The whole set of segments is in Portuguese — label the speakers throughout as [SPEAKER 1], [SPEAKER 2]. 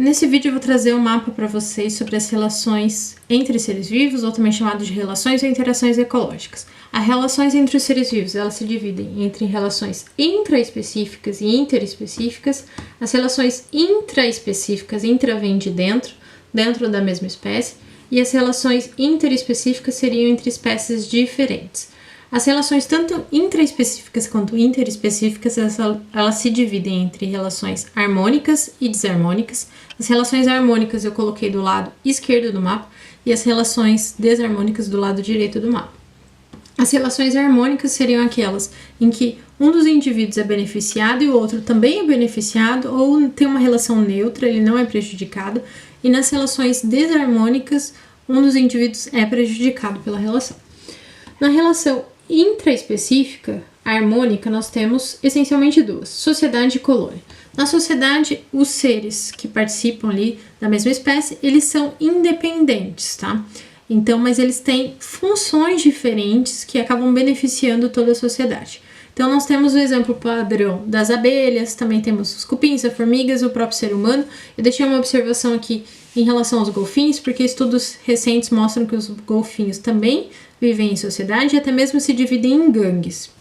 [SPEAKER 1] Nesse vídeo eu vou trazer um mapa para vocês sobre as relações entre seres vivos, ou também chamado de relações ou interações ecológicas. As relações entre os seres vivos, elas se dividem entre relações intraespecíficas e interespecíficas. As relações intraespecíficas, intra vem de dentro da mesma espécie, e as relações interespecíficas seriam entre espécies diferentes. As relações tanto intraespecíficas quanto interespecíficas, elas se dividem entre relações harmônicas e desarmônicas. As relações harmônicas eu coloquei do lado esquerdo do mapa e as relações desarmônicas do lado direito do mapa. As relações harmônicas seriam aquelas em que um dos indivíduos é beneficiado e o outro também é beneficiado, ou tem uma relação neutra, ele não é prejudicado. E nas relações desarmônicas, um dos indivíduos é prejudicado pela relação. Na relação intraespecífica, harmônica, nós temos essencialmente duas: sociedade e colônia. Na sociedade, os seres que participam ali da mesma espécie, eles são independentes, tá? Então, mas eles têm funções diferentes que acabam beneficiando toda a sociedade. Então, nós temos o exemplo padrão das abelhas, também temos os cupins, as formigas, o próprio ser humano. Eu deixei uma observação aqui em relação aos golfinhos, porque estudos recentes mostram que os golfinhos também vivem em sociedade e até mesmo se dividem em gangues.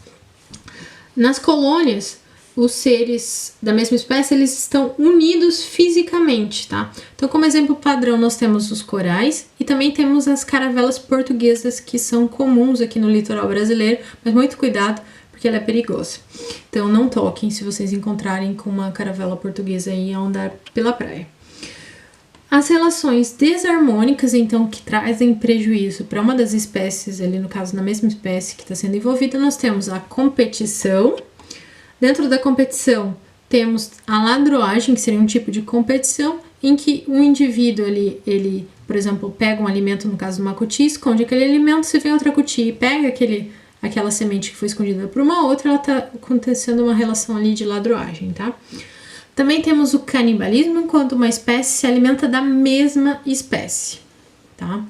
[SPEAKER 1] Nas colônias, os seres da mesma espécie, eles estão unidos fisicamente, tá? Então, como exemplo padrão, nós temos os corais e também temos as caravelas portuguesas, que são comuns aqui no litoral brasileiro, mas muito cuidado, porque ela é perigosa. Então, não toquem se vocês encontrarem com uma caravela portuguesa aí a andar pela praia. As relações desarmônicas, então, que trazem prejuízo para uma das espécies, ali no caso, na mesma espécie que está sendo envolvida, nós temos a competição. Dentro da competição, temos a ladroagem, que seria um tipo de competição, em que um indivíduo ali, ele, por exemplo, pega um alimento, no caso de uma cutia, esconde aquele alimento, se vem outra cutia e pega aquela semente que foi escondida por uma outra, ela está acontecendo uma relação ali de ladroagem, tá? Também temos o canibalismo, enquanto uma espécie se alimenta da mesma espécie, tá?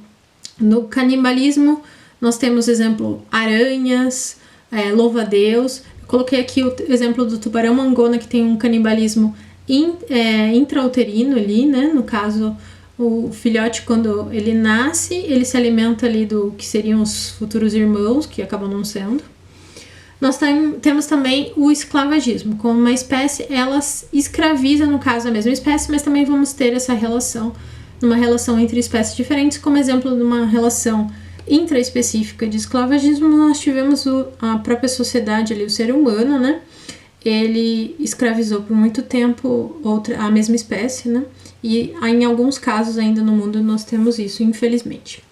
[SPEAKER 1] No canibalismo, nós temos, exemplo, aranhas, louva-a-Deus. Eu coloquei aqui o exemplo do tubarão-mangona, que tem um canibalismo intrauterino ali, né? No caso, o filhote, quando ele nasce, ele se alimenta ali do que seriam os futuros irmãos, que acabam não sendo. Nós temos também o esclavagismo. Como uma espécie, ela escraviza, no caso, a mesma espécie, mas também vamos ter essa relação, uma relação entre espécies diferentes. Como exemplo de uma relação intraespecífica de esclavagismo, nós tivemos a própria sociedade ali, o ser humano, né? Ele escravizou por muito tempo a mesma espécie, né? E em alguns casos ainda no mundo nós temos isso, infelizmente.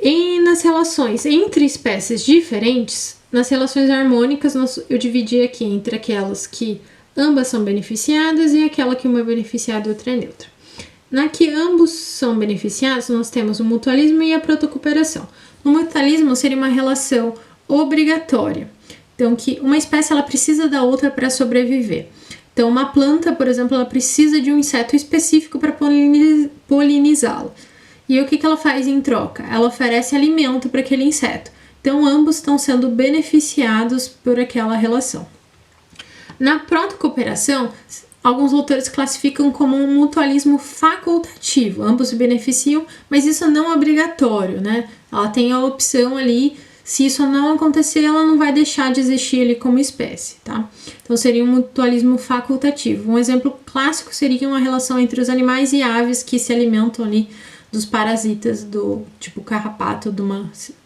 [SPEAKER 1] E nas relações entre espécies diferentes, nas relações harmônicas, eu dividi aqui entre aquelas que ambas são beneficiadas e aquela que uma é beneficiada e outra é neutra. Na que ambos são beneficiados, nós temos o mutualismo e a protocooperação. No mutualismo seria uma relação obrigatória. Então, que uma espécie ela precisa da outra para sobreviver. Então, uma planta, por exemplo, ela precisa de um inseto específico para polinizá-lo. E o que ela faz em troca? Ela oferece alimento para aquele inseto. Então, ambos estão sendo beneficiados por aquela relação. Na protocooperação, alguns autores classificam como um mutualismo facultativo. Ambos se beneficiam, mas isso não é obrigatório, né? Ela tem a opção ali, se isso não acontecer, ela não vai deixar de existir ali como espécie, tá? Então, seria um mutualismo facultativo. Um exemplo clássico seria uma relação entre os animais e aves que se alimentam ali dos parasitas do tipo carrapato,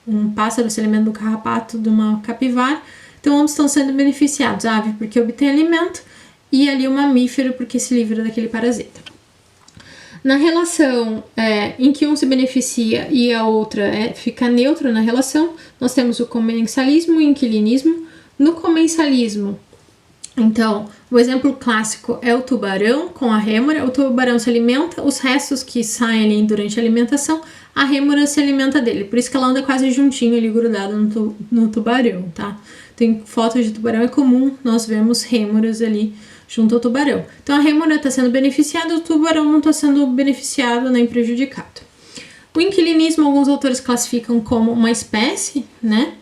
[SPEAKER 1] um pássaro se alimenta do carrapato de uma capivara. Então, ambos estão sendo beneficiados. A ave porque obtém alimento e ali o mamífero porque se livra daquele parasita. Na relação em que um se beneficia e a outra fica neutra na relação, nós temos o comensalismo e o inquilinismo. No comensalismo, então, o exemplo clássico é o tubarão com a rêmora. O tubarão se alimenta, os restos que saem ali durante a alimentação, a rêmora se alimenta dele. Por isso que ela anda quase juntinho ali, grudada no tubarão, tá? Tem fotos de tubarão, é comum nós vemos rêmoras ali junto ao tubarão. Então, a rêmora está sendo beneficiada, o tubarão não está sendo beneficiado nem prejudicado. O inquilinismo, alguns autores classificam como uma espécie, né,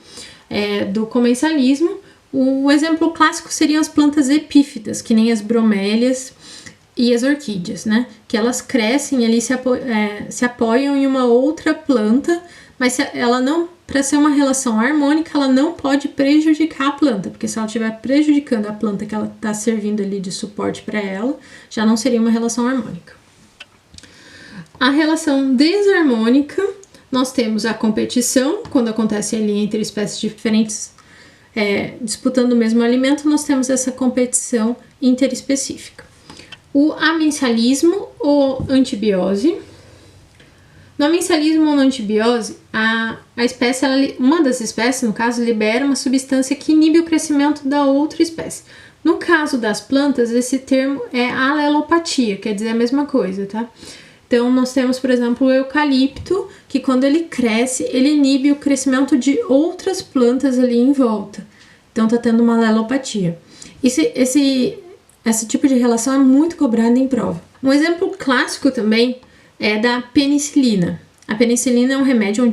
[SPEAKER 1] do comensalismo. O exemplo clássico seriam as plantas epífitas, que nem as bromélias, e as orquídeas, né? Que elas crescem ali, se apoiam em uma outra planta, mas ela não, para ser uma relação harmônica, ela não pode prejudicar a planta, porque se ela estiver prejudicando a planta que ela está servindo ali de suporte para ela, já não seria uma relação harmônica. A relação desarmônica, nós temos a competição, quando acontece ali entre espécies diferentes disputando o mesmo alimento, nós temos essa competição interespecífica. O amencialismo ou antibiose. No amencialismo ou na antibiose, a espécie, uma das espécies, no caso, libera uma substância que inibe o crescimento da outra espécie. No caso das plantas, esse termo é alelopatia, quer dizer a mesma coisa, tá? Então, nós temos, por exemplo, o eucalipto, que quando ele cresce, ele inibe o crescimento de outras plantas ali em volta. Então, tá tendo uma alelopatia. Esse tipo de relação é muito cobrado em prova. Um exemplo clássico também é da penicilina. A penicilina é um remédio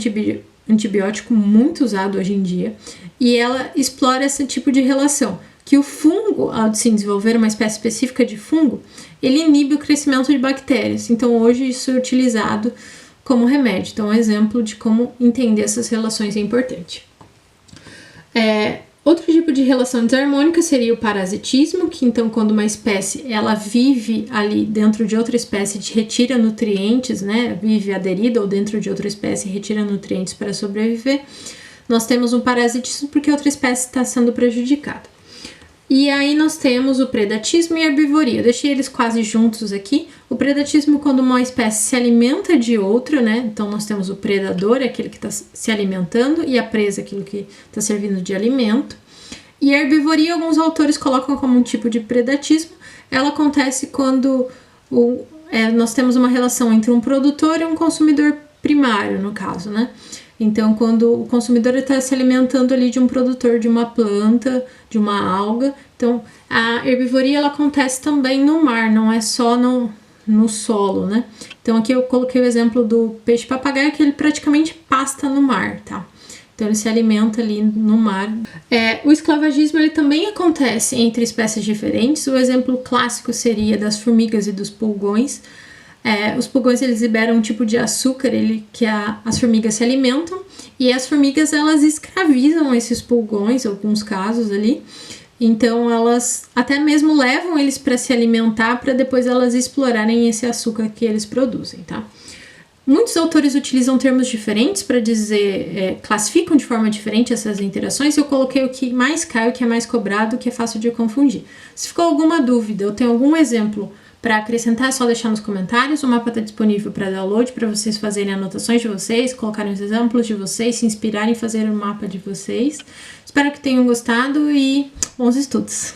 [SPEAKER 1] antibiótico muito usado hoje em dia e ela explora esse tipo de relação, que o fungo, ao se desenvolver uma espécie específica de fungo, ele inibe o crescimento de bactérias. Então, hoje isso é utilizado como remédio. Então, um exemplo de como entender essas relações é importante. Outro tipo de relação desarmônica seria o parasitismo, que então quando uma espécie ela vive ali dentro de outra espécie e retira nutrientes, né, vive aderida ou dentro de outra espécie e retira nutrientes para sobreviver, nós temos um parasitismo porque outra espécie está sendo prejudicada. E aí nós temos o predatismo e a herbivoria. Eu deixei eles quase juntos aqui. O predatismo quando uma espécie se alimenta de outra, né? Então nós temos o predador, aquele que está se alimentando, e a presa, aquilo que está servindo de alimento. E a herbivoria, alguns autores colocam como um tipo de predatismo. Ela acontece quando nós temos uma relação entre um produtor e um consumidor primário, no caso, né? Então, quando o consumidor está se alimentando ali de um produtor, de uma planta, de uma alga. Então, a herbivoria ela acontece também no mar, não é só no solo, né? Então, aqui eu coloquei o exemplo do peixe-papagaio, que ele praticamente pasta no mar, tá? Então, ele se alimenta ali no mar. O esclavagismo ele também acontece entre espécies diferentes. O exemplo clássico seria das formigas e dos pulgões. Os pulgões eles liberam um tipo de açúcar que as formigas se alimentam e as formigas elas escravizam esses pulgões, em alguns casos ali. Então elas até mesmo levam eles para se alimentar para depois elas explorarem esse açúcar que eles produzem, tá? Muitos autores utilizam termos diferentes para dizer, classificam de forma diferente essas interações. Eu coloquei o que mais cai, o que é mais cobrado, o que é fácil de confundir. Se ficou alguma dúvida, eu tenho algum exemplo para acrescentar, é só deixar nos comentários. O mapa está disponível para download, para vocês fazerem anotações de vocês, colocarem os exemplos de vocês, se inspirarem em fazer o mapa de vocês. Espero que tenham gostado e bons estudos!